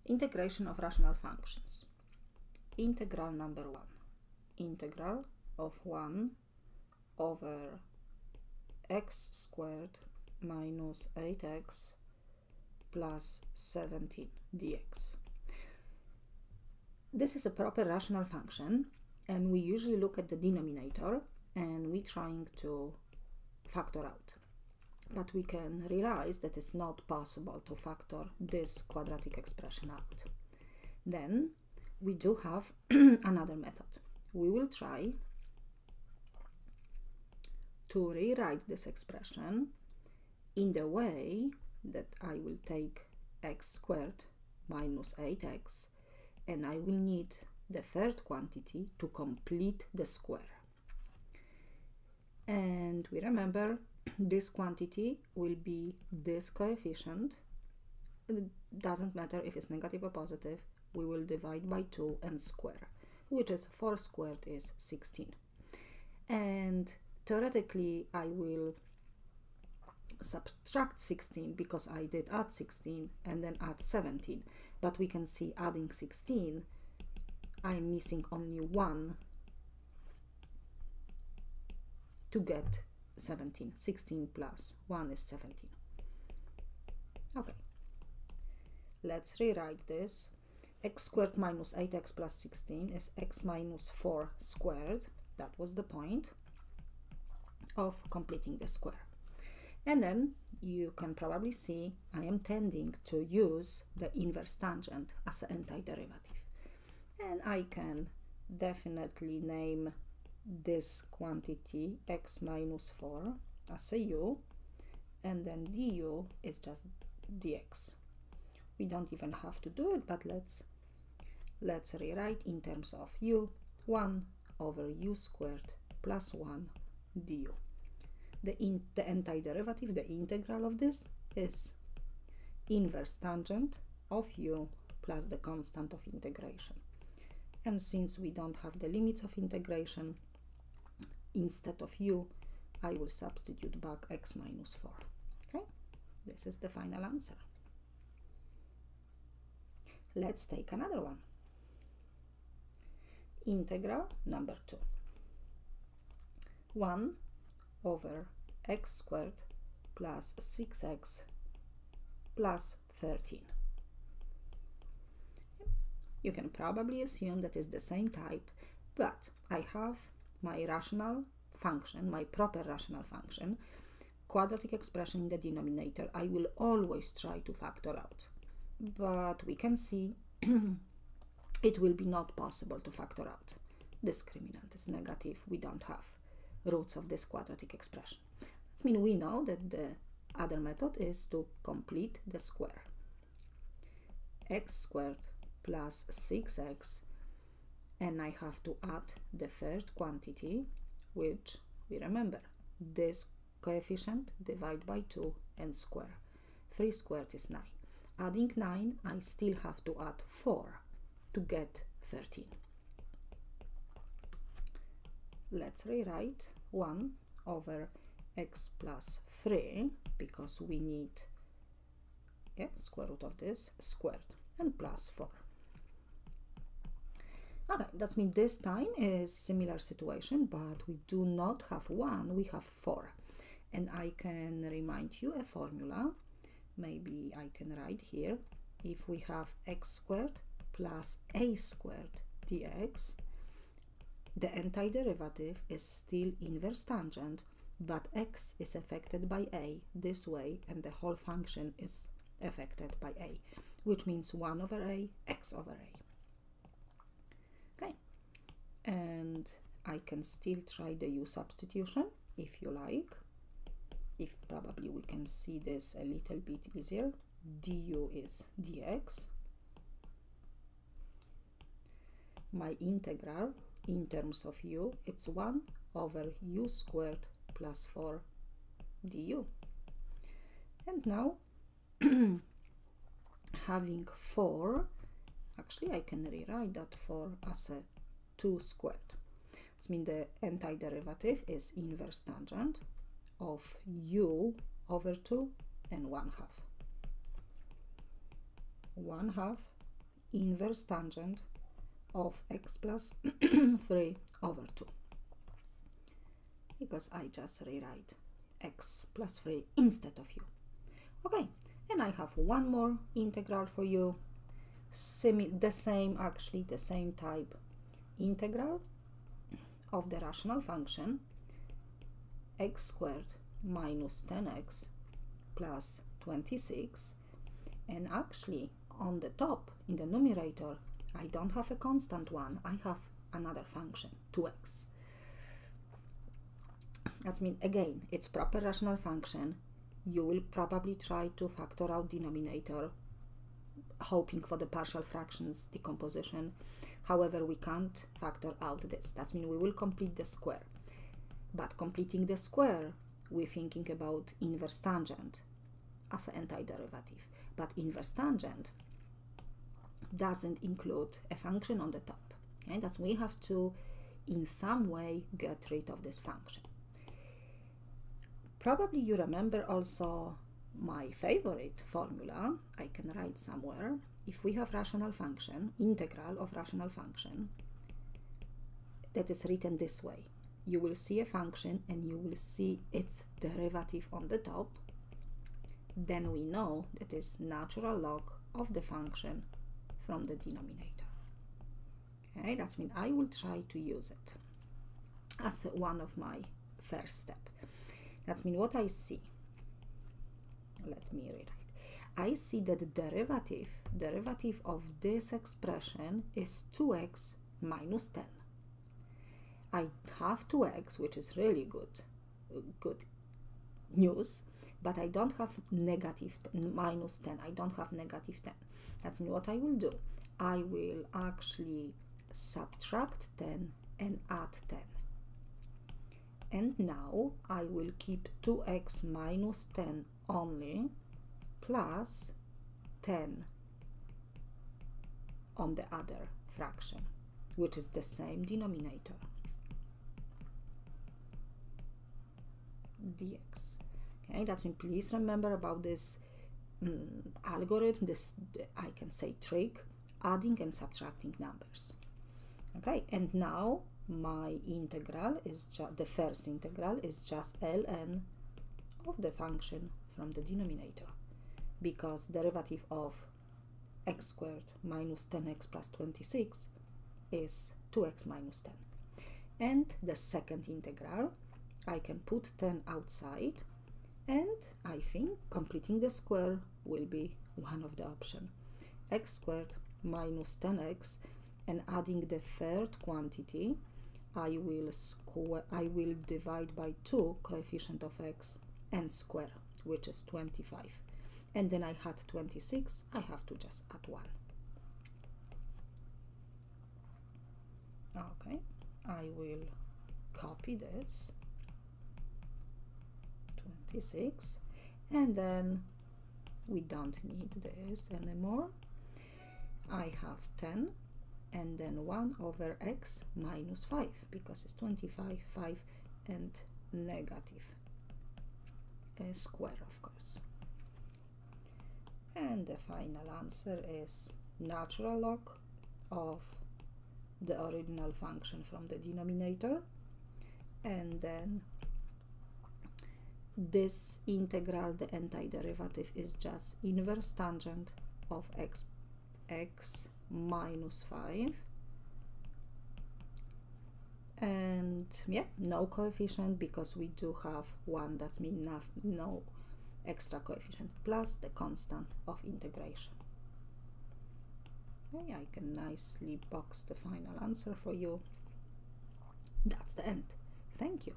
Integration of rational functions. Integral number 1. Integral of 1 over x squared minus 8x plus 17 dx. This is a proper rational function, and we usually look at the denominator and we're trying to factor out. But we can realize that it's not possible to factor this quadratic expression out. Then we do have another method. We will try to rewrite this expression in the way that I will take x squared minus 8x, and I will need the third quantity to complete the square. And we remember this quantity will be this coefficient. It doesn't matter if it's negative or positive. We will divide by 2 and square, which is 4 squared is 16. And theoretically I will subtract 16 because I did add 16 and then add 17, but we can see adding 16 I'm missing only 1 to get 17. 16 plus 1 is 17. Okay, let's rewrite this. X squared minus 8x plus 16 is x minus 4 squared. That was the point of completing the square. And then you can probably see I am tending to use the inverse tangent as an antiderivative. And I can definitely name this quantity x minus 4 as a u, and then du is just dx. We don't even have to do it, but let's rewrite in terms of u, 1 over u squared plus 1 du. The antiderivative, the integral of this, is inverse tangent of u plus the constant of integration. And since we don't have the limits of integration, instead of u, I will substitute back x minus 4. Okay, this is the final answer. Let's take another one. Integral number 2. 1 over x squared plus 6x plus 13. You can probably assume that it's the same type, but I have my rational function, my proper rational function, quadratic expression in the denominator. I will always try to factor out, but we can see it will be not possible to factor out. Discriminant is negative. We don't have roots of this quadratic expression. That means we know that the other method is to complete the square. X squared plus 6x, and I have to add the third quantity, which we remember, this coefficient divide by 2 and square. 3 squared is 9. Adding 9, I still have to add 4 to get 13. Let's rewrite 1 over x plus 3, because we need square root of this squared, and plus 4. Okay, that means this time is similar situation, but we do not have 1, we have 4. And I can remind you a formula. Maybe I can write here. If we have x squared plus a squared dx, the antiderivative is still inverse tangent, but x is affected by a this way, and the whole function is affected by a, which means 1 over a, x over a. Okay, and I can still try the u substitution if you like. If probably we can see this a little bit easier. Du is dx. My integral in terms of u, it's 1 over u squared plus 4 du. And now having 4, actually I can rewrite that 4 as a 2 squared. That means the antiderivative is inverse tangent of u over 2 and 1/2. 1/2 inverse tangent of x plus 3 over 2, because I just rewrite x plus 3 instead of u. Okay, and I have one more integral for you, the same type integral of the rational function x squared minus 10x plus 26, and actually on the top, in the numerator, I don't have a constant one, I have another function, 2x. That means, again, it's proper rational function. You will probably try to factor out denominator, hoping for the partial fractions decomposition. However, we can't factor out this. That means we will complete the square. But completing the square, we're thinking about inverse tangent as an antiderivative. But inverse tangent doesn't include a function on the top. Okay? That's we have to, in some way, get rid of this function. Probably you remember also my favorite formula. I can write somewhere. If we have rational function, integral of rational function, that is written this way. You will see a function and you will see its derivative on the top. Then we know that is natural log of the function from the denominator. Okay, that means I will try to use it as one of my first step. That means what I see, let me rewrite. I see that the derivative of this expression is 2x minus 10. I have 2x, which is really good news, but I don't have minus 10. I don't have negative 10. That's mean what I will do. I will actually subtract 10 and add 10. And now I will keep 2x minus 10 only, plus 10 on the other fraction, which is the same denominator, dx. Okay, that means please remember about this algorithm, this, I can say, trick, adding and subtracting numbers. Okay, and now my integral is the first integral is just ln of the function from the denominator, because derivative of x squared minus 10x plus 26 is 2x minus 10. And the second integral, I can put 10 outside, and I think completing the square will be one of the options. X squared minus 10x, and adding the third quantity, I will divide by 2 coefficient of x and square, which is 25. And then I had 26, I have to just add 1. Okay, I will copy this, 26, and then we don't need this anymore. I have 10, and then 1 over x minus 5, because it's 25, 5, and negative square, of course. And the final answer is natural log of the original function from the denominator, and then this integral, the antiderivative, is just inverse tangent of x minus 5, and yeah, no coefficient because we do have 1, that means no extra coefficient, plus the constant of integration. Okay, I can nicely box the final answer for you. That's the end. Thank you.